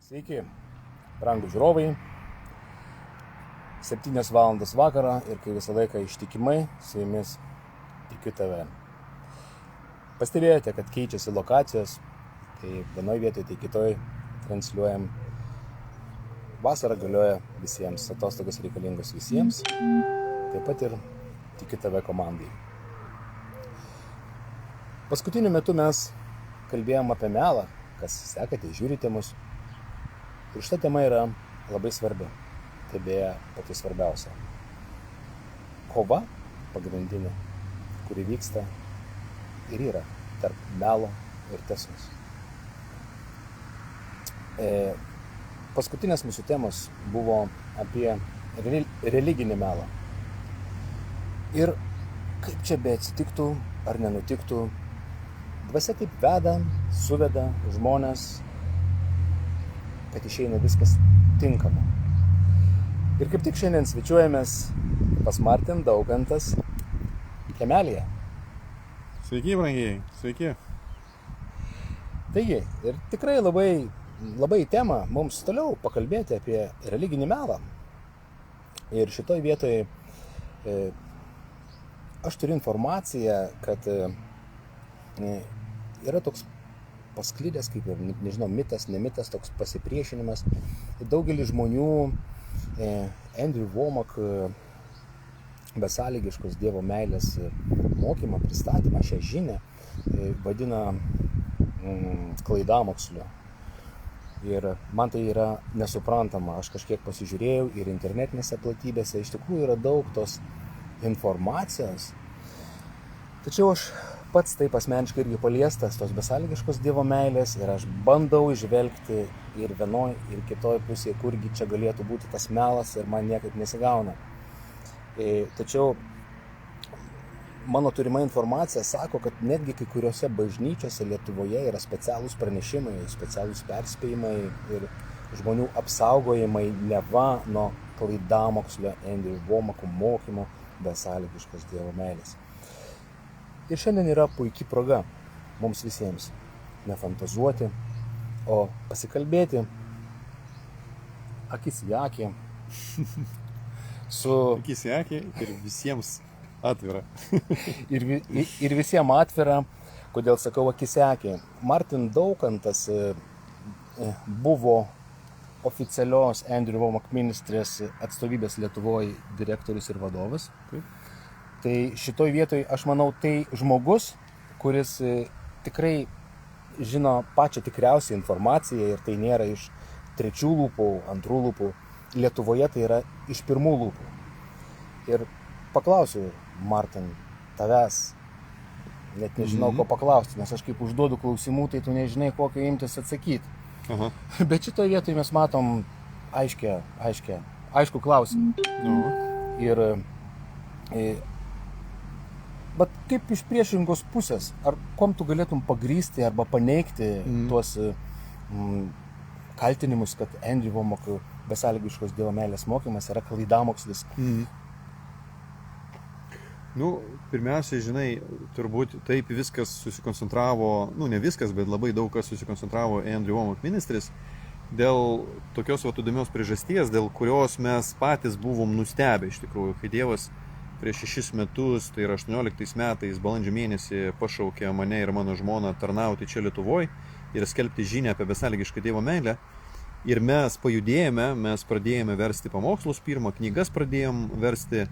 Sveiki, brangūs žiūrovai. 7 valandas vakarą ir kai visą laiką ištikimai su jumis tikiu tave. Pastebėjote, kad keičiasi lokacijos, tai vienoje vietoje, tai kitoje transliuojam. Vasara galioja visiems, atostogos reikalingos visiems, taip pat ir tikiu tave komandai. Paskutiniu metu mes kalbėjom apie melą, kas sekate, žiūrite mus. Ir šita tema yra labai svarbi. Tai beje pati svarbiausia. Kova pagrindinė, kuri vyksta ir yra tarp melo ir tiesos. Paskutinės mūsų temos buvo apie religinį melą. Ir kaip čia beatsitiktų ar nenutiktų, dvasia taip veda, suveda žmonės, kad išeina viskas tinkama. Ir kaip tik šiandien svečiuojamės pas Martin Daukantas kiemelyje. Sveiki, brangiai, sveiki. Taigi, ir tikrai labai tema mums toliau pakalbėti apie religinį melą. Ir šitoj vietoje aš turiu informaciją, kad yra toks pasklidęs, kaip ir, nežinau, mitas, nemitas, toks pasipriešinimas. Daugelis žmonių Andrew Wommack besąlygiškos Dievo meilės mokymą, pristatymą, šią žinią vadina klaidamoksliu. Ir man tai yra nesuprantama. Aš kažkiek pasižiūrėjau ir internetinėse platybėse. Iš tikrųjų yra daug tos informacijos. Tačiau aš pats taip asmeniškai irgi paliestas tos besąlygiškos Dievo meilės ir aš bandau įžvelgti ir vienoj, ir kitoj pusėje, kurgi čia galėtų būti tas melas ir man niekaip nesigauna. Tačiau mano turima informacija sako, kad netgi kai kuriuose bažnyčiose Lietuvoje yra specialūs pranešimai, specialūs perspėjimai ir žmonių apsaugojimai neva nuo klaidamokslio Andrew Wommack mokymo besąlygiškos Dievo meilės. Ir šiandien yra puikia proga mums visiems nefantazuoti, o pasikalbėti akis į akį su... Akis į akį ir visiems atvira. ir visiems atvira. Kodėl sakau akis į akį? Martin Daukantas buvo oficialios Andrew Wommack ministrės atstovybės Lietuvoje direktorius ir vadovas. Taip. Tai šitoj vietoj, aš manau, tai žmogus, kuris tikrai žino pačią tikriausią informaciją ir tai nėra iš trečių lūpų, antrų lūpų. Lietuvoje tai yra iš pirmų lūpų. Ir paklausiu, Martin, tavęs, net nežinau, ko paklausti, nes aš kaip užduodu klausimų, tai tu nežinai, kokio imtis atsakyti. Aha. Bet šitoj vietoj mes matom aišku klausimą. Ir bet kaip iš priešingos pusės, ar kuom tu galėtum pagrįsti arba paneigti tuos kaltinimus, kad Andrew Wommack besąlygiškos Dievo meilės mokymas yra klaidamokslis? Pirmiausia, žinai, turbūt taip viskas susikoncentravo, ne viskas, bet labai daug kas susikoncentravo Andrew Wommack ministris dėl tokios įdomios priežasties, dėl kurios mes patys buvom nustebę iš tikrųjų, kai Dievas prieš 6 metus, tai yra 18 metais, balandžio mėnesį pašaukė mane ir mano žmoną tarnauti čia Lietuvoje ir skelbti žinią apie besąlygišką Dievo meilę. Ir mes pajudėjome, mes pradėjome versti pamokslus, pirmą knygas pradėjom versti,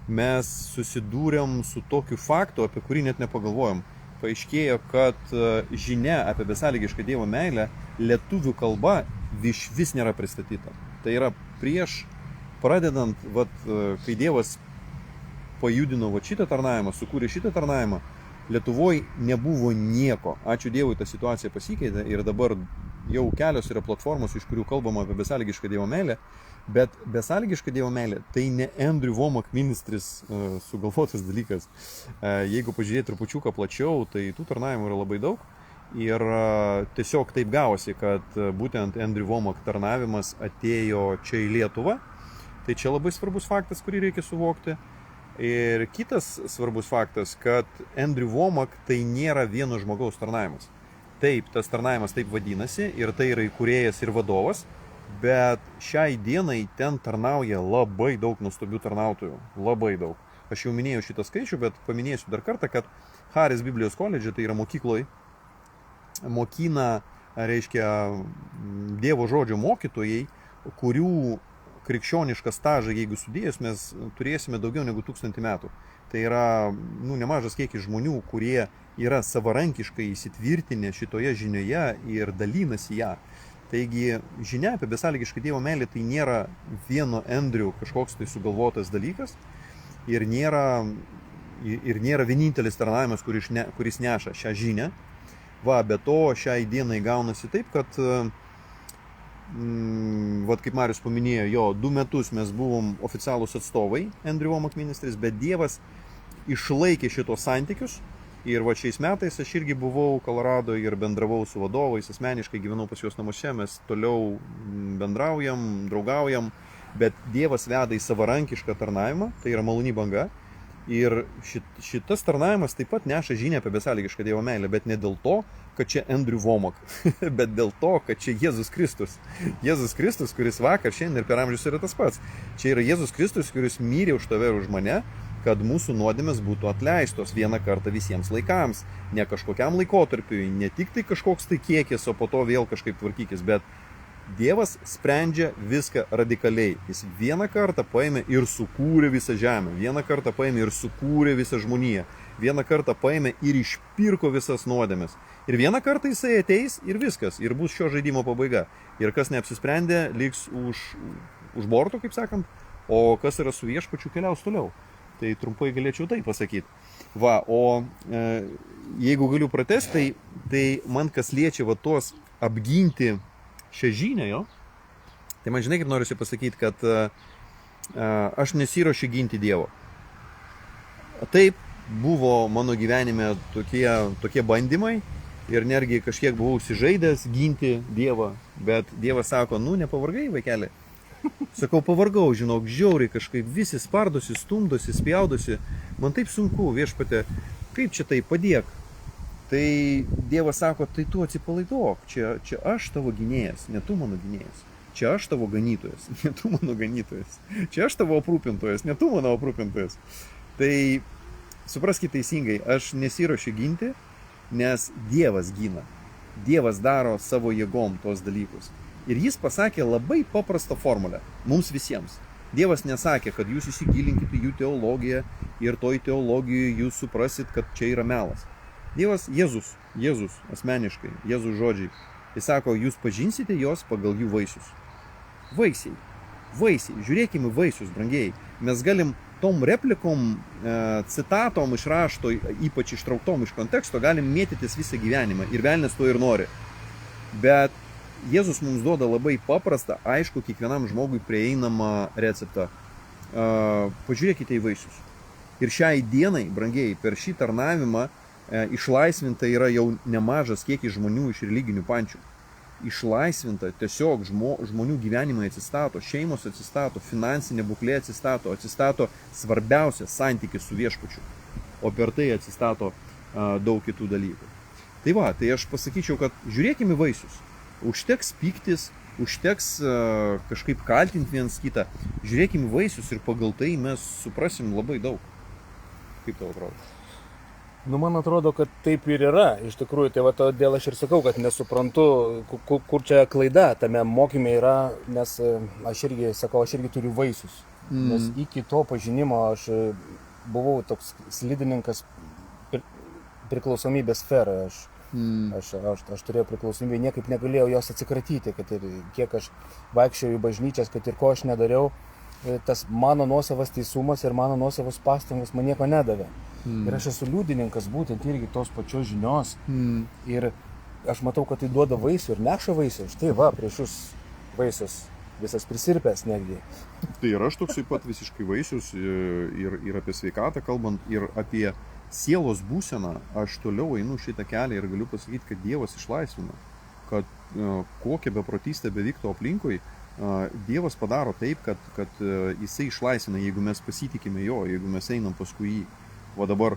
mes susidūrėm su tokiu faktu, apie kurį net nepagalvojom. Paaiškėjo, kad žinia apie besąlygišką Dievo meilę lietuvių kalba vis nėra pristatyta. Tai yra prieš pradedant, kai Dievas pajudino šitą tarnavimą, sukūrė šitą tarnavimą, Lietuvoje nebuvo nieko. Ačiū Dievui, ta situacija pasikeitė ir dabar jau kelios yra platformos, iš kurių kalbama apie besąlygišką Dievo meilę, bet besąlygiška Dievo meilė tai ne Andrew Wommack ministris sugalvotas dalykas. Jeigu pažiūrėti trupučiuką plačiau, tai tų tarnavimų yra labai daug ir tiesiog taip gavosi, kad būtent Andrew Wommack tarnavimas atėjo čia į Lietuvą. Tai čia labai svarbus faktas, kurį reikia suvokti. Ir kitas svarbus faktas, kad Andrew Wommack tai nėra vieno žmogaus tarnavimas. taip, tas tarnavimas taip vadinasi ir tai yra įkūrėjas ir vadovas, bet šiai dienai ten tarnauja labai daug nuostabių tarnautojų, labai daug. Aš jau minėjau šitą skaičių, bet paminėsiu dar kartą, kad Haris Biblijos koledže, tai yra mokykloje, mokina, reiškia, Dievo žodžio mokytojai, kurių krikščionišką stažą, jeigu sudėjus, mes turėsime daugiau negu 1000 metų. Tai yra nemažas kiekis žmonių, kurie yra savarankiškai įsitvirtinę šitoje žinioje ir dalinasi ją. Taigi žinia apie besąlygišką Dievo meilę tai nėra vieno Andrew kažkoks tai sugalvotas dalykas ir nėra vienintelis tarnavimas, kuris neša šią žinią. Va, be to šiai dienai gaunasi taip, kad kaip Marius paminėjo, 2 metus mes buvom oficialūs atstovai Andrew Wommack Ministries, bet Dievas išlaikė šitos santykius. Ir šiais metais aš irgi buvau Kolorado ir bendravau su vadovais, asmeniškai gyvenau pas juos namuose, mes toliau bendraujam, draugaujam, bet Dievas veda į savarankišką tarnavimą, tai yra maloni banga. Ir šitas tarnavimas taip pat neša žinią apie besąlygišką Dievo meilę, bet ne dėl to, kad čia Andrew Wommack, bet dėl to, kad čia Jėzus Kristus. Jėzus Kristus, kuris vakar, šiandien ir per amžius yra tas pats. Čia yra Jėzus Kristus, kuris mirė už tave ir už mane, kad mūsų nuodėmės būtų atleistos vieną kartą visiems laikams. Ne kažkokiam laikotarpiui, ne tik tai kažkoks tai kiekis, o po to vėl kažkaip tvarkykis, bet Dievas sprendžia viską radikaliai. Jis vieną kartą paėmė ir sukūrė visą žemę, vieną kartą paėmė ir sukūrė visą žmoniją, vieną kartą paėmė ir išpirko visas nuodėmes. Ir vieną kartą jisai ateis ir viskas, ir bus šio žaidimo pabaiga. Ir kas neapsisprendė, liks už borto, kaip sakant, o kas yra su viešpačiu, keliaus toliau. Tai trumpai galėčiau tai pasakyti. Va, o jeigu galiu pratesti, tai man kas liečia tuos apginti šią žinią, tai man žinai, kaip noriu pasakyti, kad aš nesiruošiu ginti Dievo. Taip, buvo mano gyvenime tokie bandymai ir netgi kažkiek buvau užsižaidęs ginti Dievą, bet Dievas sako, nepavargai, vaikeli. Sakau, pavargau, žinok, žiauriai kažkaip visi spardosi, stumdosi, spjaudosi. Man taip sunku, viešpate, kaip čia tai padėk. Tai Dievas sako, tai tu atsipalaiduok, čia aš tavo gynėjas, ne tu mano gynėjas. Čia aš tavo ganytojas, ne tu mano ganytojas. Čia aš tavo aprūpintojas, ne tu mano aprūpintojas. Tai supraskite teisingai, aš nesiruošiu ginti, nes Dievas gina. Dievas daro savo jėgom tos dalykus. Ir jis pasakė labai paprastą formulę mums visiems. Dievas nesakė, kad jūs įsigilinkite jų teologiją ir toj teologijoje jūs suprasit, kad čia yra melas. Dievas, Jėzus asmeniškai, Jėzus žodžiai, jis sako, jūs pažinsite jos pagal jų vaisius. Vaisiai, žiūrėkime vaisius, brangiai. Mes galim tom replikom, citatom iš rašto, ypač ištrauktom iš konteksto, galim mėtytis visą gyvenimą ir velnias to ir nori. Bet Jėzus mums duoda labai paprastą, aišku, kiekvienam žmogui prieinamą receptą. Pažiūrėkite į vaisius. Ir šiai dienai, brangiai, per šį tarnavimą išlaisvinta yra jau nemažas kiekis žmonių iš religinių pančių. Išlaisvinta tiesiog žmonių gyvenimai atsistato, šeimos atsistato, finansinė būklė atsistato svarbiausias santykis su viešpačiu. O per tai atsistato daug kitų dalykų. Tai va, tai aš pasakyčiau, kad žiūrėkime vaisius. Užteks pyktis, užteks kažkaip kaltinti vienas kitą. Žiūrėkime vaisius ir pagal tai mes suprasim labai daug. Kaip tau atrodo? Man atrodo, kad taip ir yra. Iš tikrųjų, tai todėl aš ir sakau, kad nesuprantu, kur čia klaida tame mokyme yra, nes aš irgi turiu vaisius. Nes iki to pažinimo aš buvau toks slidininkas priklausomybės sferoje. Aš turėjau priklausomybę, niekaip negalėjau jos atsikratyti, kad ir kiek aš vaikščiojau į bažnyčias, kad ir ko aš nedariau, tas mano nuosavas teisumas ir mano nuosavos pastangos man nieko nedavė. Ir aš esu liudininkas būtent irgi tos pačios žinios. Ir aš matau, kad tai duoda vaisių ir neša vaisių. Štai va, prieš jūs vaisius, visas prisirpęs netgi. Tai ir aš toksai pat visiškai vaisius ir apie sveikatą kalbant, ir apie sielos būseną, aš toliau einu šitą kelią ir galiu pasakyti, kad Dievas išlaisvina, kad kokia beprotystė bevyktų aplinkui, Dievas padaro taip, kad jisai išlaisvina, jeigu mes pasitikime jo, jeigu mes einam paskui jį. O dabar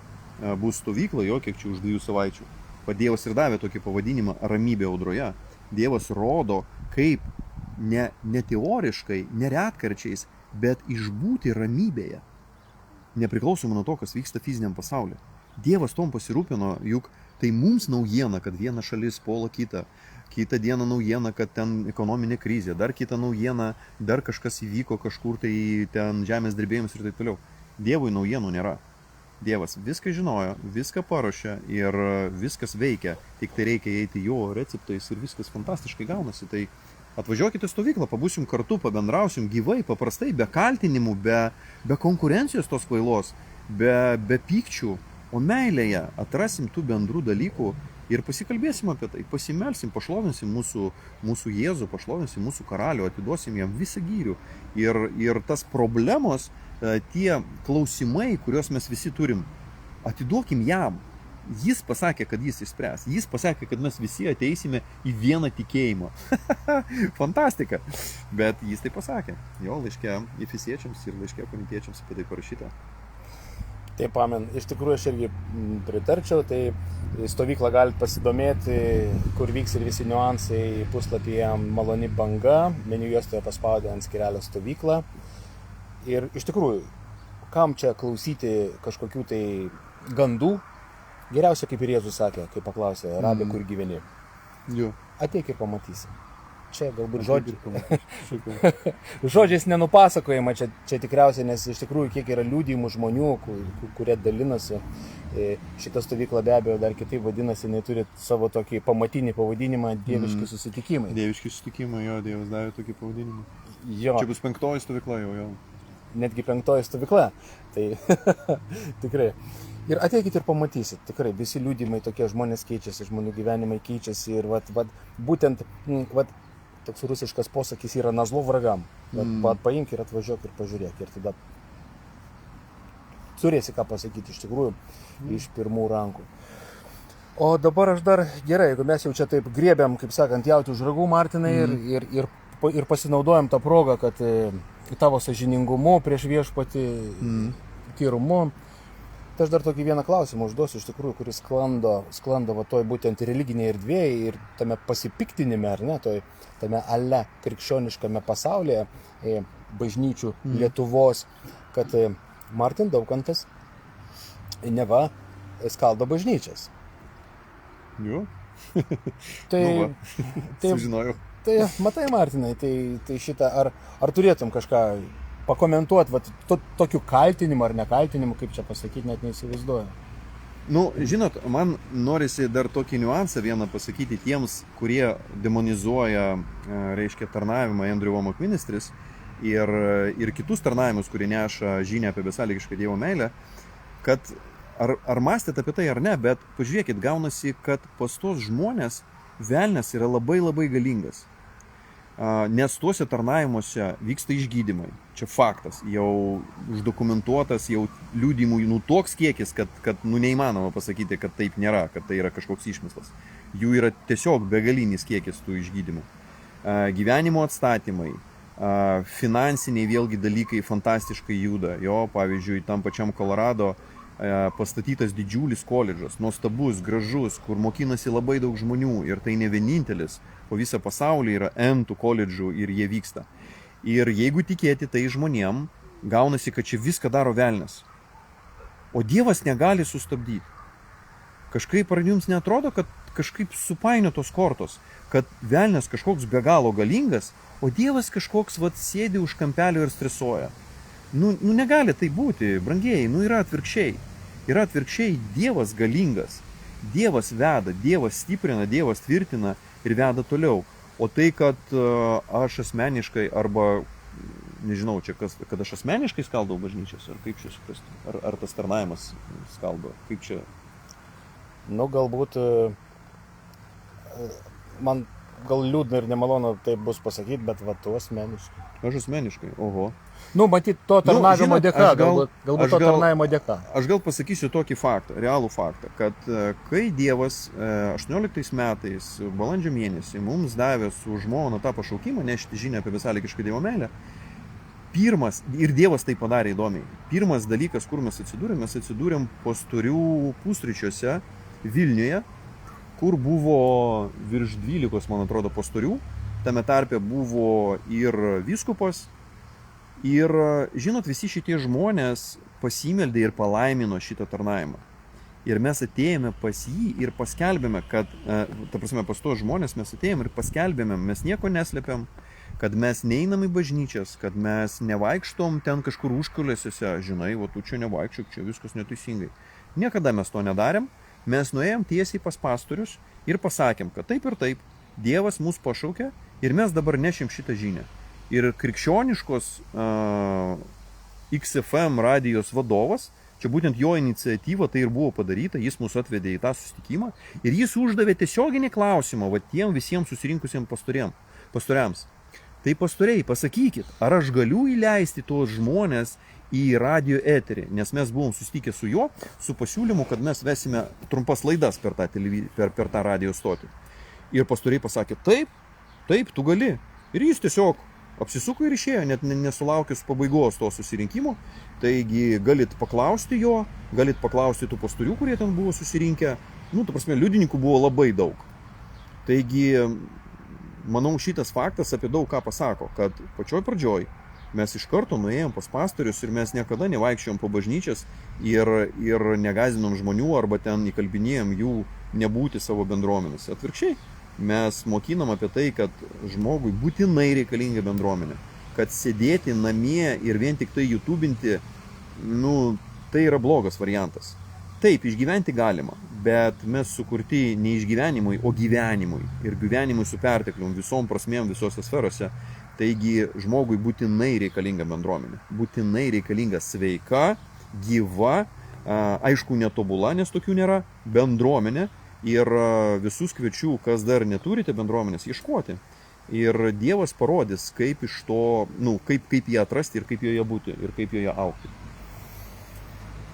bus stovykla, kiek čia už 2 savaičių. Dievas ir davė tokį pavadinimą ramybė audroje. Dievas rodo, kaip ne teoriškai, ne retkarčiais, bet išbūti ramybėje. Nepriklausomai nuo to, kas vyksta fiziniam pasaulyje. Dievas tom pasirūpino, juk tai mums naujiena, kad viena šalis puola kitą. Kitą dieną naujiena, kad ten ekonominė krizė, dar kitą naujiena, dar kažkas įvyko kažkur tai ten žemės drebėjimas ir taip toliau. Dievui naujienų nėra. Dievas viską žinojo, viską paruošė ir viskas veikia, tik tai reikia eiti jo receptais ir viskas fantastiškai gaunasi. Tai atvažiuokite į stovyklą, pabūsim kartu, pabendrausim gyvai, paprastai, be kaltinimų, be konkurencijos tos kvailos, be pykčių, o meilėje atrasim tų bendrų dalykų ir pasikalbėsim apie tai, pasimelsim, pašlovinsim mūsų Jėzų, pašlovinsim mūsų karalių, atiduosim jam visą gyrių. Ir tas problemos, tie klausimai, kuriuos mes visi turim, atiduokim jam. Jis pasakė, kad jis išspręs. Jis pasakė, kad mes visi ateisime į vieną tikėjimą. Fantastika. Bet jis tai pasakė. Jo laiške Efesiečiams ir laiške Korintiečiams apie tai parašyta. Taip, amen. Iš tikrųjų, aš irgi pritarčiau. Tai stovyklą galite pasidomėti, kur vyks ir visi niuansai puslapyje Maloni banga. Meniu juostoje paspaudę ant skyrelio stovyklą. Ir iš tikrųjų, kam čia klausyti kažkokių tai gandų? Geriausia, kaip ir Jėzus sakė, kai paklausė, Rabi, kur gyveni. Jo. Ateik ir pamatysi. Čia galbūt žodžiais nenupasakojama, čia tikriausiai, nes iš tikrųjų kiek yra liudijimų žmonių, kurie dalinasi. Šitą stovyklą be abejo dar kitaip vadinasi, jinai turi savo tokį pamatinį pavadinimą Dieviški susitikimai. Dieviški susitikimai, jo, Dievas davė tokį pavadinimą. Jo. Čia bus 5. stovykla jau. Netgi 5. stovykla. Tai tikrai. Ir ateikit ir pamatysit, tikrai visi liudijimai tokie, žmonės keičiasi, žmonių gyvenimai keičiasi ir būtent toks rusiškas posakis yra nazlo vragam. Paimk ir atvažiuok ir pažiūrėk ir tada turėsi ką pasakyti iš tikrųjų iš pirmų rankų. O dabar aš dar gerai, jeigu mes jau čia taip griebiam, kaip sakant, jauti už ragų, Martinai, ir pasinaudojam tą progą, kad tavo sąžiningumu prieš viešpatį tyrumu. Tai aš dar tokį vieną klausimą užduosiu, iš tikrųjų, kuris sklando va toj būtent religinėje erdvėje ir tame pasipiktinime, ar ne, tame ale krikščioniškame pasaulyje, bažnyčių Lietuvos, kad Martin Daukantas neva skaldo bažnyčias. Jo. Tai, sužinojau. Tai matai, Martinai, tai šitą, ar turėtum kažką pakomentuoti tokiu kaltinimu ar nekaltinimu, kaip čia pasakyti, net neįsivaizduoju. Žinot, man norisi dar tokį niuansą vieną pasakyti tiems, kurie demonizuoja, reiškia, tarnavimą Andrew Wommack Ministries ir kitus tarnavimus, kurie neša žinią apie besąlygišką Dievo meilę, kad ar mąstėt apie tai ar ne, bet pažiūrėkit, gaunasi, kad pas tos žmonės velnias yra labai labai galingas. Nes tuose tarnavimuose vyksta išgydymai. Čia faktas, jau uždokumentuotas, jau liudijimų toks kiekis, kad neįmanoma pasakyti, kad taip nėra, kad tai yra kažkoks išmislas. Jų yra tiesiog begalinis kiekis tų išgydymų. Gyvenimo atstatymai, finansiniai vėlgi dalykai fantastiškai juda. Jo, pavyzdžiui, tam pačiam Kolorado pastatytas didžiulis koledžas, nuostabus, gražus, kur mokinasi labai daug žmonių ir tai ne vienintelis, po visą pasaulį yra tų koledžų ir jie vyksta. Ir jeigu tikėti tai žmonėm, gaunasi, kad čia viską daro velnias. O Dievas negali sustabdyti. Kažkaip ar jums neatrodo, kad kažkaip supainiotos kortos, kad velnias kažkoks be galo galingas, o Dievas kažkoks sėdi už kampelio ir stresuoja. Negali tai būti, brangieji, yra atvirkščiai. Yra atvirkščiai, Dievas galingas. Dievas veda, Dievas stiprina, Dievas tvirtina ir veda toliau. O tai, kad aš asmeniškai arba, nežinau, čia kad aš asmeniškai skaldau bažnyčias, ar kaip čia suprasti, ar tas tarnavimas skaldo, kaip čia? Galbūt man gal liūdna ir nemalonu taip bus pasakyti, bet tu asmeniškai. Aš asmeniškai, oho. Matyt, to tarnavimo dėka, galbūt to tarnavimo dėka. Aš gal pasakysiu tokį faktą, realų faktą, kad kai Dievas 18 metais, balandžio mėnesį, mums davė su žmona tą pašaukimą nešti žinią apie besąlygišką Dievo meilę, pirmas, ir Dievas tai padarė įdomiai, pirmas dalykas, kur mes atsidūrėm Postorių pusryčiuose Vilniuje, kur buvo virš 12, man atrodo, pastorių. Tame tarpe buvo ir vyskupas. Ir, žinot, visi šitie žmonės pasimeldė ir palaimino šitą tarnavimą. Ir mes atėjome pas jį ir paskelbėme, kad, ta prasme, pas tos žmonės mes atėjome ir paskelbėme, mes nieko neslėpiam, kad mes neinam į bažnyčias, kad mes nevaikštom ten kažkur užkulėsiuose, žinai, va tu čia nevaikščiok, čia viskas neteisingai. Niekada mes to nedarėm, mes nuėjom tiesiai pas pastorius ir pasakėm, kad taip ir taip, Dievas mus pašaukė ir mes dabar nešim šitą žinią. Ir krikščioniškos XFM radijos vadovas, čia būtent jo iniciatyva tai ir buvo padaryta, jis mus atvedė į tą susitikimą ir jis uždavė tiesioginį klausimą va tiem visiems susirinkusiems pastoriams. Tai pastoriai, pasakykit, ar aš galiu įleisti tuos žmonės į radio eterį, nes mes buvom susitikę su juo, su pasiūlymu, kad mes vesime trumpas laidas per tą radio stotį. Ir pastoriai pasakė, taip, tu gali. Ir jis tiesiog apsisuko ir išėjo, net nesulaukęs pabaigos to susirinkimo. Taigi galit paklausti jo, galit paklausti tų pastorių, kurie ten buvo susirinkę. Ta prasme, liudininkų buvo labai daug. Taigi, manau, šitas faktas apie daug ką pasako, kad pačioj pradžioj mes iš karto nuėjom pas pastorius ir mes niekada nevaikščiojom po bažnyčias ir negazinom žmonių arba ten įkalbinėjom jų nebūti savo bendruomenėse. Atvirkščiai. Mes mokinam apie tai, kad žmogui būtinai reikalinga bendruomenė. Kad sėdėti namie ir vien tik tai YouTubinti, tai yra blogas variantas. Taip, išgyventi galima, bet mes sukurti ne išgyvenimui, o gyvenimui. Ir gyvenimui su perteklium, visom prasmėm, visose sferose. Taigi žmogui būtinai reikalinga bendruomenė. Būtinai reikalinga sveika, gyva, aišku netobula, nes tokių nėra, bendruomenė. Ir visus kviečiu, kas dar neturite bendruomenės, ieškoti. Ir Dievas parodys, kaip iš to, kaip ją atrasti ir kaip joje būti ir kaip joje augti.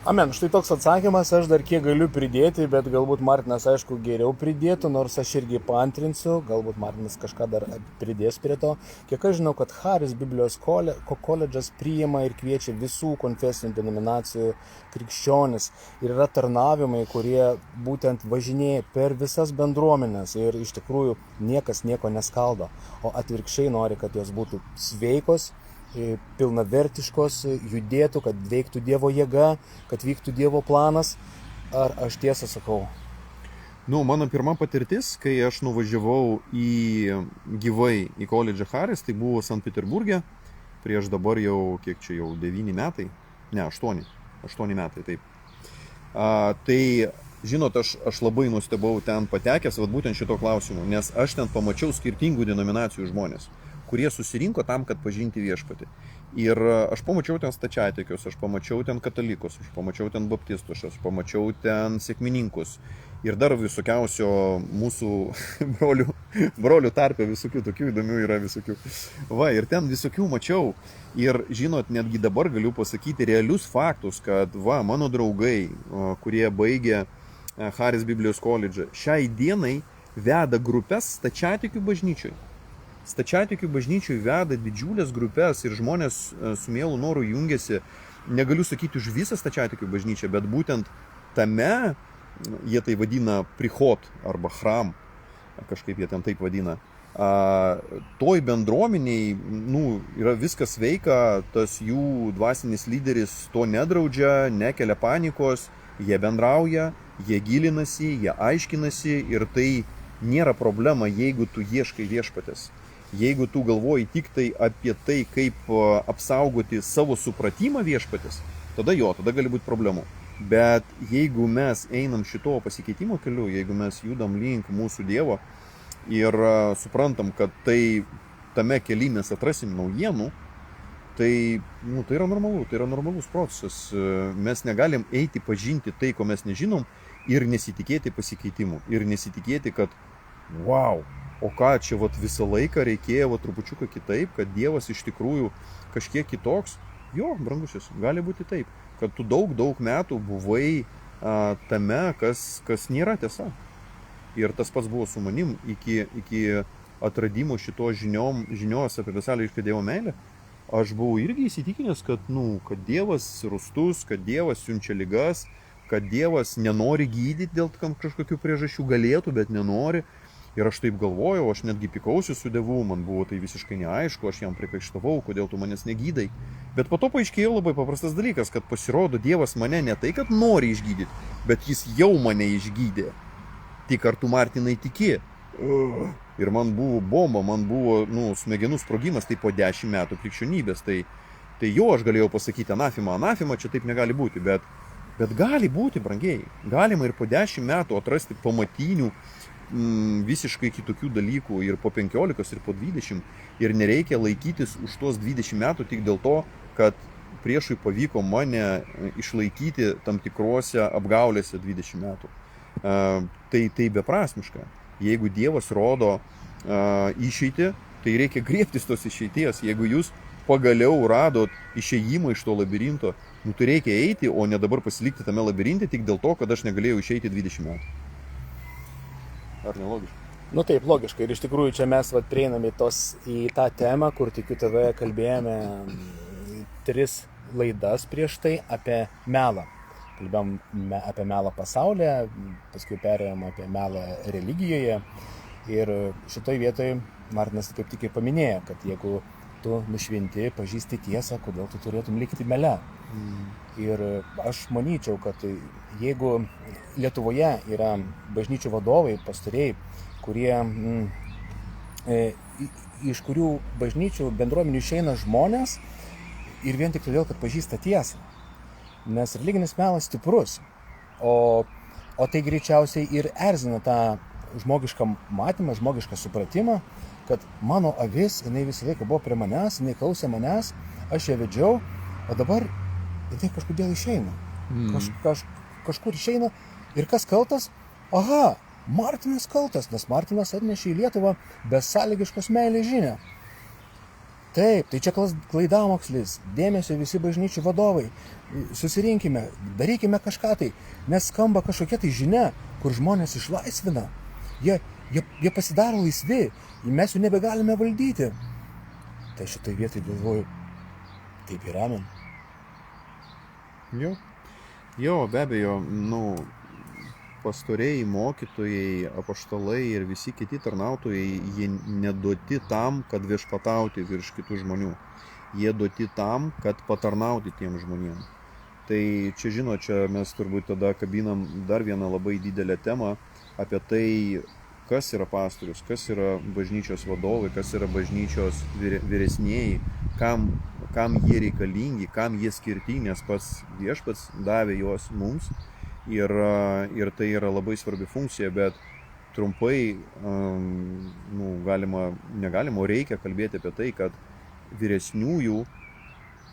Amen. Štai toks atsakymas, aš dar kiek galiu pridėti, bet galbūt Martinas, aišku, geriau pridėtų, nors aš irgi paantrinsiu, galbūt Martinas kažką dar pridės prie to. Kiek aš žinau, kad Charis Biblijos koledžas priima ir kviečia visų konfesinių denominacijų krikščionis. Ir yra tarnavimai, kurie būtent važinėja per visas bendruomenės ir iš tikrųjų niekas nieko neskaldo, o atvirkščiai nori, kad jos būtų sveikos, pilnavertiškos, judėtų, kad veiktų Dievo jėga, kad vyktų Dievo planas. Ar aš tiesą sakau? Mano pirma patirtis, kai aš nuvažiavau gyvai į koledžą Charis, tai buvo Sankt Peterburge, prieš dabar jau, 9 metai, 8 metai, taip. Tai, žinot, aš labai nustebau ten patekęs, būtent šito klausimu, nes aš ten pamačiau skirtingų denominacijų žmonės, kurie susirinko tam, kad pažinti viešpatį. Ir aš pamačiau ten stačiatikius, aš pamačiau ten katalikus, aš pamačiau ten baptistus, aš pamačiau ten sekmininkus. Ir dar visokiausio mūsų brolių tarpe visokių tokių įdomių yra visokių. Ir ten visokių mačiau. Ir žinot, netgi dabar galiu pasakyti realius faktus, kad mano draugai, kurie baigė Charis Biblijos koledžą, šiai dienai veda grupės stačiatikių bažnyčioj. Stačiatikių bažnyčioj veda didžiulės grupės ir žmonės su mielu noru jungiasi, negaliu sakyti už visą stačiatikių bažnyčią, bet būtent tame, jie tai vadina prichod arba chram, kažkaip jie ten taip vadina, toj bendruomeniai, yra viskas sveika, tas jų dvasinis lyderis to nedraudžia, nekelia panikos, jie bendrauja, jie gilinasi, jie aiškinasi ir tai nėra problema, jeigu tu ieškai viešpatės. Jeigu tu galvoji tik tai apie tai, kaip apsaugoti savo supratimą viešpatės, tada gali būti problemų. Bet jeigu mes einam šito pasikeitimo keliu, jeigu mes judam link mūsų Dievo ir suprantam, kad tame kely mes atrasim naujienų, tai yra normalu, tai yra normalus procesas. Mes negalim eiti pažinti tai, ko mes nežinom ir nesitikėti pasikeitimų. Ir nesitikėti, kad o ką čia visą laiką reikėjo trupučiuką kitaip, kad Dievas iš tikrųjų kažkiek kitoks. Brangusis, gali būti taip, kad tu daug metų buvai tame, kas nėra tiesa. Ir tas pats buvo su manim iki atradimo šitos žinios apie besąlygišką Dievo meilę. Aš buvau irgi įsitikinęs, kad Dievas rūstus, kad Dievas siunčia ligas, kad Dievas nenori gydyti dėl kažkokių priežasčių, galėtų, bet nenori. Ir aš taip galvojau, aš netgi pikausi su Dievu, man buvo tai visiškai neaišku, aš jam priekaištavau, kodėl tu manęs negydai. Bet po to paaiškėjo labai paprastas dalykas, kad pasirodo Dievas mane ne tai, kad nori išgydyti, bet jis jau mane išgydė. Tik ar tu, Martinai, tiki? Ir man buvo bomba, man buvo smegenų sprogimas, tai po 10 metų krikščionybės. Tai jo aš galėjau pasakyti anafima, čia taip negali būti, bet gali būti, brangiai. Galima ir po 10 metų atrasti pamatinių visiškai kitokių dalykų ir po 15 ir po 20 ir nereikia laikytis už tuos 20 metų tik dėl to, kad priešui pavyko mane išlaikyti tam tikruose apgaulėse 20 metų. Tai beprasmiška. Jeigu Dievas rodo išeitį, tai reikia griebtis tos išeities. Jeigu jūs pagaliau radot išėjimą iš to labirinto, tai reikia eiti, o ne dabar pasilikti tame labirinte tik dėl to, kad aš negalėjau išeiti 20 metų. Ar nelogiška? Taip, logiška. Ir iš tikrųjų čia mes prieiname į tą temą, kur Tikiu TV kalbėjome 3 laidas prieš tai apie melą. Kalbėjom apie melą pasaulyje, paskui perėjom apie melą religijoje. Ir šitoj vietoje Martinas kaip tik ir paminėjo, kad jeigu tu nušvinti, pažįsti tiesą, kodėl tu turėtum likti mele. Ir aš manyčiau, kad jeigu Lietuvoje yra bažnyčių vadovai, pastoriai, kurie, iš kurių bažnyčių bendruomenių išeina žmonės ir vien tik todėl, kad pažįsta tiesą. Nes religinis melas stiprus, o tai greičiausiai ir erzina tą žmogišką matymą, žmogišką supratimą, kad mano avis, jinai visą laiką buvo prie manęs, jinai klausė manęs, aš ją vedžiau, o dabar jinai kažkodėl išeina. Kažkur išeina ir kas kaltas? Aha, Martinas kaltas, nes Martinas atnešė į Lietuvą besąlygiškos meilės žinią. Taip, tai čia klaidamokslis, dėmesio visi bažnyčių vadovai, susirinkime, darykime kažką tai, nes skamba kažkokia tai žinia, kur žmonės išlaisvina. Jie pasidaro laisvi, mes jų nebegalime valdyti. Tai šitai vietai galvoju, taip ir amen. Jo, be abejo, pastoriai, mokytojai, apaštalai ir visi kiti tarnautojai, jie neduoti tam, kad viešpatauti virš kitų žmonių. Jie duoti tam, kad patarnauti tiem žmonėm. Tai čia mes turbūt tada kabinam dar vieną labai didelę temą apie tai, kas yra pastorius, kas yra bažnyčios vadovai, kas yra bažnyčios vyresnieji, kam jie reikalingi, kam jie skirti, nes pats viešpats davė juos mums ir tai yra labai svarbi funkcija, bet trumpai negalima, reikia kalbėti apie tai, kad vyresniųjų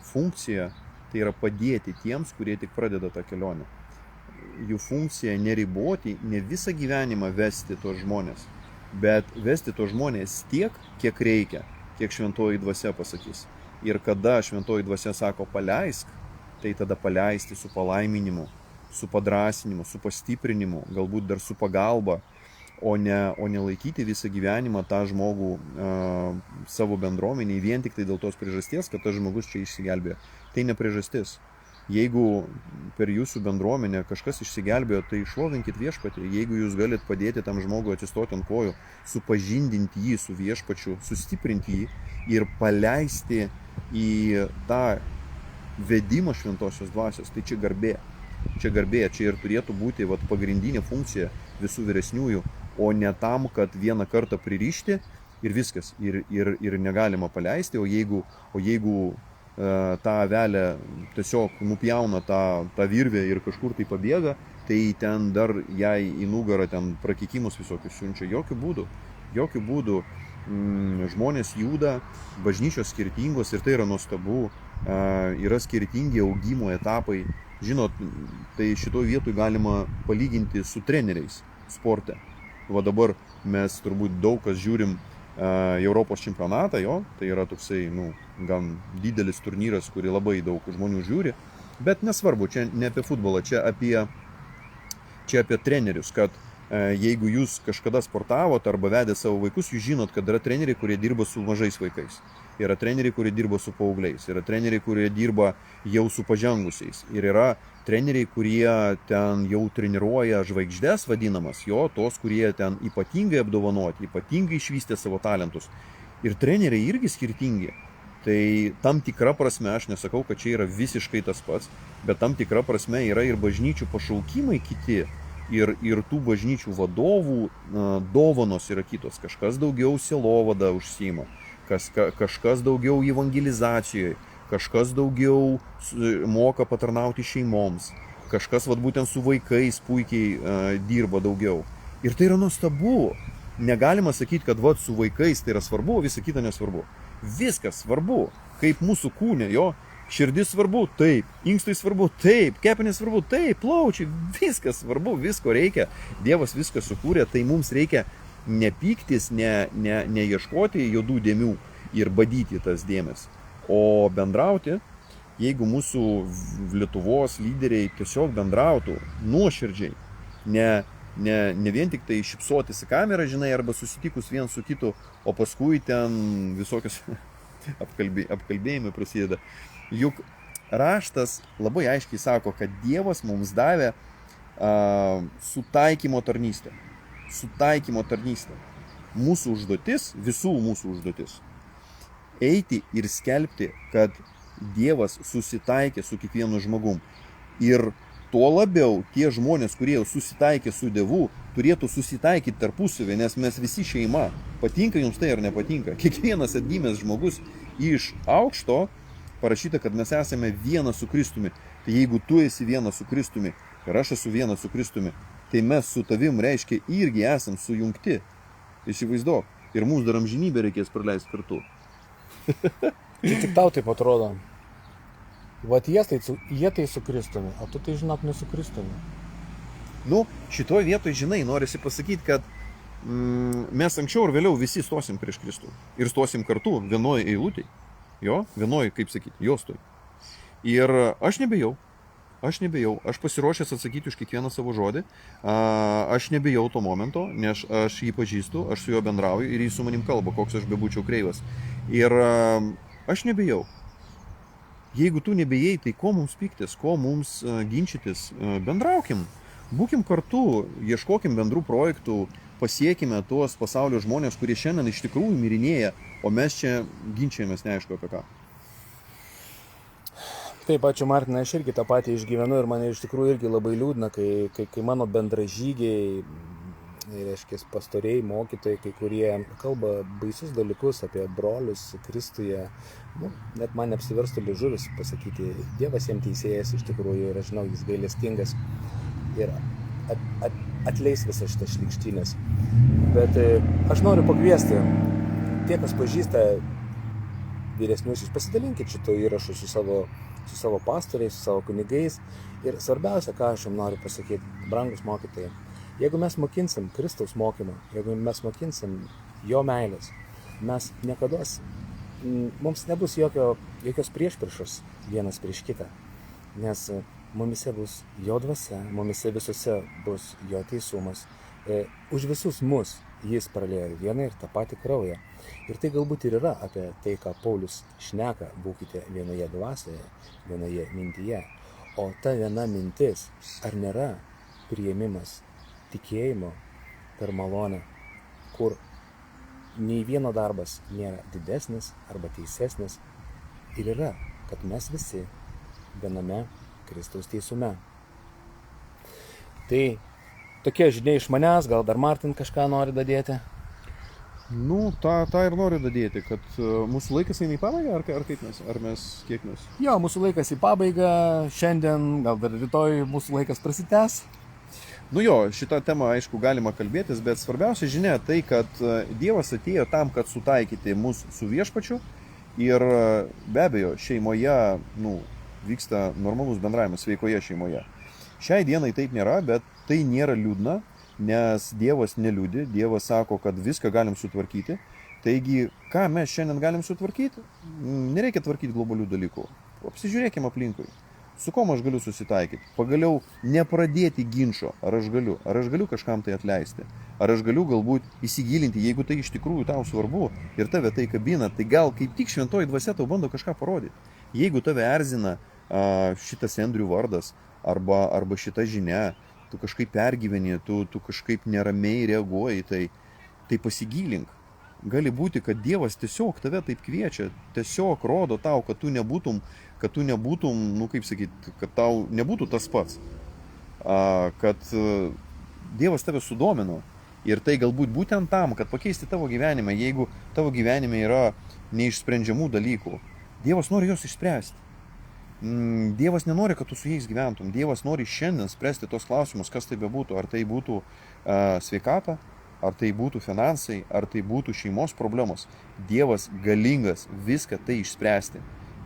funkcija tai yra padėti tiems, kurie tik pradeda tą kelionę. Jų funkcija neriboti, ne visą gyvenimą vesti tos žmonės, bet vesti tos žmonės tiek, kiek reikia, kiek šventoji dvasia pasakys. Ir kada šventoji dvasia sako paleisk, tai tada paleisti su palaiminimu, su padrasinimu, su pastiprinimu, galbūt dar su pagalba, o ne laikyti visą gyvenimą tą žmogų savo bendruomeniai vien tik tai dėl tos priežasties, kad tas žmogus čia išsigelbėjo. Tai ne priežastis. Jeigu per jūsų bendruomenę kažkas išsigelbėjo, tai šlovinkit viešpatį. Jeigu jūs galit padėti tam žmogui atsistoti ant kojų, supažindinti jį su viešpačiu, sustiprinti jį ir paleisti į tą vedimą šventosios dvasios, tai čia garbė. Čia ir turėtų būti pagrindinė funkcija visų vyresniųjų, o ne tam, kad vieną kartą pririšti ir viskas, ir negalima paleisti, o jeigu tą avelę tiesiog nupjauna tą virvę ir kažkur tai pabėga, tai ten dar jai į nugarą ten prakikimus visokius siunčia. Jokių būdų žmonės juda, bažnyčios skirtingos ir tai yra nuostabu, yra skirtingi augimo etapai. Žinot, tai šitoj vietoj galima palyginti su treneriais sporte. Va dabar mes turbūt daug kas žiūrim Europos čempionatą, tai yra toksai, gan didelis turnyras, kurį labai daug žmonių žiūri, bet nesvarbu, čia ne apie futbolą, čia apie trenerius, kad jeigu jūs kažkada sportavot arba vedė savo vaikus, jūs žinot, kad yra treneriai, kurie dirba su mažais vaikais. Yra treneriai, kurie dirba su paaugliais. Yra treneriai, kurie dirba jau su pažengusiais. Ir yra treneriai, kurie ten jau treniruoja žvaigždės vadinamas, tos, kurie ten ypatingai apdovanoti, ypatingai išvystė savo talentus. Ir treneriai irgi skirtingi. Tai tam tikra prasme, aš nesakau, kad čia yra visiškai tas pats, bet tam tikra prasme yra ir bažnyčių pašaukimai kiti. Ir tų bažnyčių vadovų dovanos yra kitos. Kažkas daugiau sielovadą užsiima, kažkas daugiau evangelizacijoje, kažkas daugiau moka patarnauti šeimoms, kažkas būtent su vaikais puikiai dirba daugiau. Ir tai yra nuostabu. Negalima sakyti, kad su vaikais tai yra svarbu, visa kita nesvarbu. Viskas svarbu, kaip mūsų kūne, širdis svarbu, taip, inkstai svarbu, taip, kepenys svarbu, taip, plaučiai, viskas svarbu, visko reikia. Dievas viską sukūrė, tai mums reikia nepyktis, neieškoti juodų dėmių ir badyti tas dėmes, o bendrauti. Jeigu mūsų Lietuvos lyderiai tiesiog bendrautų nuoširdžiai, ne vien tik tai šypsotis į kamerą, arba susitikus vien su kitu, o paskui ten visokios apkalbėjimai prasideda. Juk raštas labai aiškiai sako, kad Dievas mums davė sutaikymo tarnystę. Sutaikymo tarnystę. Mūsų užduotis, visų mūsų užduotis, eiti ir skelbti, kad Dievas susitaikė su kiekvienu žmogum. Ir tuo labiau tie žmonės, kurie jau susitaikė su Dievu, turėtų susitaikyti tarpusavį, nes mes visi šeima. Patinka jums tai ar nepatinka? Kiekvienas atgimęs žmogus iš aukšto parašyta, kad mes esame vienas su Kristumi. Tai jeigu tu esi vienas su Kristumi ir aš esu vienas su Kristumi, tai mes su tavim reiškia irgi esam sujungti. Įsivaizduok. Ir mums dar amžinybę reikės praleisti kartu. Čia tik tau taip atrodo. Jie tai su Kristumi, o tu tai žinok ne su Kristumi. Šitoj vietoj, norisi pasakyti, kad mes anksčiau ir vėliau visi stosim prieš Kristų. Ir stosim kartu vienoj eilutėj. Vienoj, kaip sakyti, jostoj. Ir aš nebijau, aš pasiruošęs atsakyti už kiekvieną savo žodį, aš nebijau to momento, nes aš jį pažįstu, aš su juo bendrauju ir jis su manim kalba, koks aš bebūčiau kreivas. Ir aš nebijau. Jeigu tu nebijai, tai ko mums pyktis, ko mums ginčytis, bendraukim, būkim kartu, ieškokim bendrų projektų, pasiekime tuos pasaulio žmonės, kurie šiandien iš tikrųjų mirinėja, o mes čia ginčiamės neaišku apie ką. Taip, ačiū Martinai, aš irgi tą patį išgyvenu ir mane iš tikrųjų irgi labai liūdna, kai mano bendražygiai, reiškia pastoriai, mokytojai, kai kurie kalba baisius dalykus apie brolius Kristuje, net man neapsiverstų liežuvis pasakyti, Dievas jiems teisėjas iš tikrųjų ir aš žinau, jis gailestingas ir atleis visą šitą šlykštynės. Bet aš noriu pakviesti, tie, kas pažįsta vyresnius, jūs pasidalinkit šito įrašu su savo pastoriais, su savo kunigais. Ir svarbiausia, ką aš jums noriu pasakyti, brangus mokytojai, jeigu mes mokinsim Kristaus mokymą, jeigu mes mokinsim jo meilės, mes niekados, mums nebus jokios priešpriešos vienas prieš kitą, nes mumise bus jo dvasia, mumise visuose bus jo teisumas. Už visus mus jis praliejo vieną ir tą patį kraują. Ir tai galbūt ir yra apie tai, ką Paulius šneka, būkite vienoje dvasioje, vienoje mintyje. O ta viena mintis, ar nėra priėmimas tikėjimo per malonę, kur nei vieno darbas nėra didesnis arba teisesnis, ir yra, kad mes visi viename Kristaus teisume. Tai tokie žinia iš manęs, gal dar Martin kažką nori dadėti? tą ir noriu dadėti, kad mūsų laikas eina į pabaigą, ar kaip mes, kiek mes? Jo, mūsų laikas į pabaigą, šiandien, gal dar rytoj mūsų laikas prasitęs. Šitą temą, aišku, galima kalbėtis, bet svarbiausia žinia tai, kad Dievas atėjo tam, kad sutaikyti mus su viešpačiu ir be abejo šeimoje, vyksta normalus bendravimas sveikoje šeimoje. Šiai dienai taip nėra, bet tai nėra liūdna, nes Dievas neliūdi, Dievas sako, kad viską galim sutvarkyti. Taigi, ką mes šiandien galim sutvarkyti? Nereikia tvarkyti globalių dalykų. Apsižiūrėkime aplinkui. Su kom aš galiu susitaikyti? Pagaliau nepradėti ginčo, ar aš galiu kažkam tai atleisti, ar aš galiu galbūt įsigilinti, jeigu tai iš tikrųjų tau svarbu ir tave tai kabina, tai gal kaip tik šventoji dvasia tau bando kažką parodyti. Jeigu tave erzina šitas Andrew vardas arba šita žinia, tu kažkaip pergyveni, tu kažkaip neramiai reaguoji, tai pasigilink. Gali būti, kad Dievas tiesiog tave taip kviečia, tiesiog rodo tau, kad tu nebūtum, kaip sakyti, kad tau nebūtų tas pats. Kad Dievas tave sudomino. Ir tai galbūt būtent tam, kad pakeisti tavo gyvenimą, jeigu tavo gyvenime yra neišsprendžiamų dalykų. Dievas nori juos išspręsti. Dievas nenori, kad tu su jais gyventum. Dievas nori šiandien spręsti tos klausimus, kas tai bebūtų. Ar tai būtų sveikata, ar tai būtų finansai, ar tai būtų šeimos problemos. Dievas galingas viską tai išspręsti.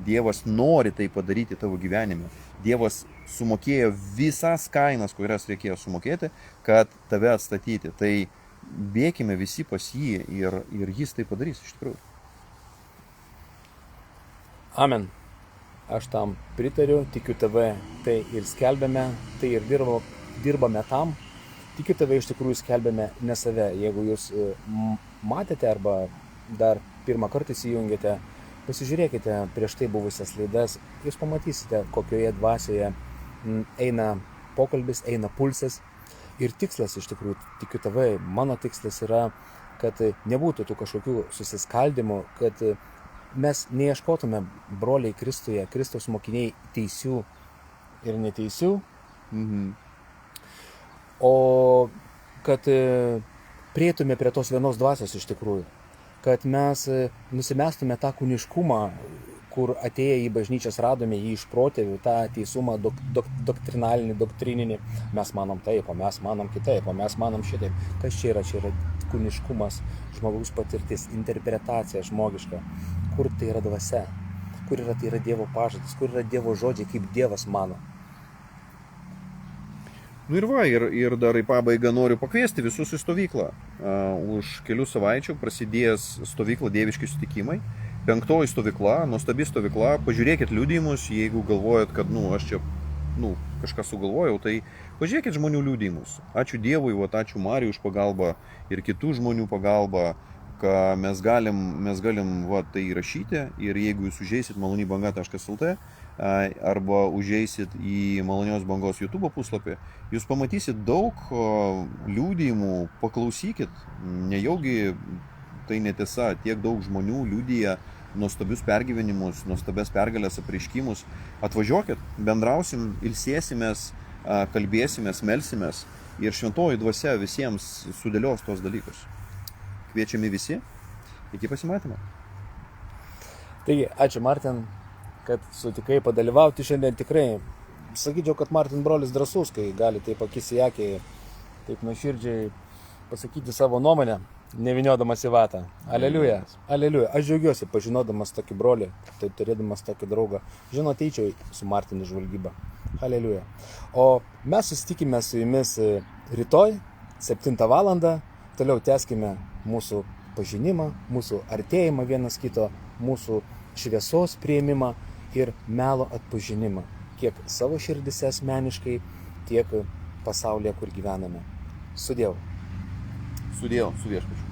Dievas nori tai padaryti tavo gyvenime. Dievas sumokėjo visas kainas, kurias reikėjo sumokėti, kad tave atstatyti. Tai bėkime visi pas jį ir jis tai padarys iš tikrųjų. Amen. Aš tam pritariu, tikiu tave, tai ir skelbėme, tai ir dirbame tam. Tikiu tave, iš tikrųjų skelbėme ne save. Jeigu jūs matėte arba dar pirmą kartą įsijungėte, pasižiūrėkite prieš tai buvusias laidas, jūs pamatysite, kokioje dvasioje eina pokalbis, eina pulsas. Ir tikslas, iš tikrųjų, tikiu tave, mano tikslas yra, kad nebūtų tų kažkokių susiskaldimų, kad mes neieškotume broliai Kristuje, Kristaus mokiniai teisių ir neteisių, o kad prieitume prie tos vienos dvasios iš tikrųjų, kad mes nusimestume tą kūniškumą, kur atėję į bažnyčias radome jį iš protėvių, tą teisumą doktrininį, mes manom taip, o mes manom kitaip, o mes manom šitaip. Kas čia yra? Čia yra kūniškumas, žmogaus patirtis, interpretacija žmogiška. Kur tai yra dvasia? Kur yra tai yra Dievo pažadas? Kur yra Dievo žodžiai, kaip Dievas mano? Nu ir dar į pabaigą noriu pakviesti visus į stovyklą. Už kelių savaičių prasidės stovykla Dieviški sutikimai. 5. stovykla, nuostabi stovykla. Pažiūrėkit liudijimus, jeigu galvojat, kad aš čia kažką sugalvojau, tai pažiūrėkit žmonių liudijimus. Ačiū Dievui, ačiū Marijui už pagalbą ir kitų žmonių pagalbą, ką mes galim tai įrašyti. Ir jeigu jūs užeisit malonybanga.lt arba užeisit į Malonios bangos YouTube puslapį, jūs pamatysit daug liudijimų, paklausykit. Nejaugi tai netiesa, tiek daug žmonių liudija nuostabius pergyvenimus, nuostabias pergalės apreiškimus. Atvažiuokit, bendrausim, ilsėsimės, kalbėsimės, melsimės ir šventoji dvasia visiems sudėlios tos dalykus. Kviečiami visi, iki pasimatymo. Taigi, ačiū Martin, kad sutikai padalyvauti šiandien. Tikrai sakyčiau, kad Martin brolis drąsus, kai gali taip akis į akį, taip nuoširdžiai pasakyti savo nuomonę, nevyniodamas į vatą. Aleliuja, aleliuja. Aš džiaugiuosi pažinodamas tokį brolį, taip turėdamas tokį draugą. Žinot, eičiau su Martinu žvalgybą. Aleliuja. O mes susitikime su jumis rytoj, 7 valandą. Toliau tęskime mūsų pažinimą, mūsų artėjimą vienas kito, mūsų šviesos priėmimą ir melo atpažinimą. Kiek savo širdise asmeniškai, tiek pasaulyje, kur gyvename. Sudiev. Sudiev, su viešpačiu.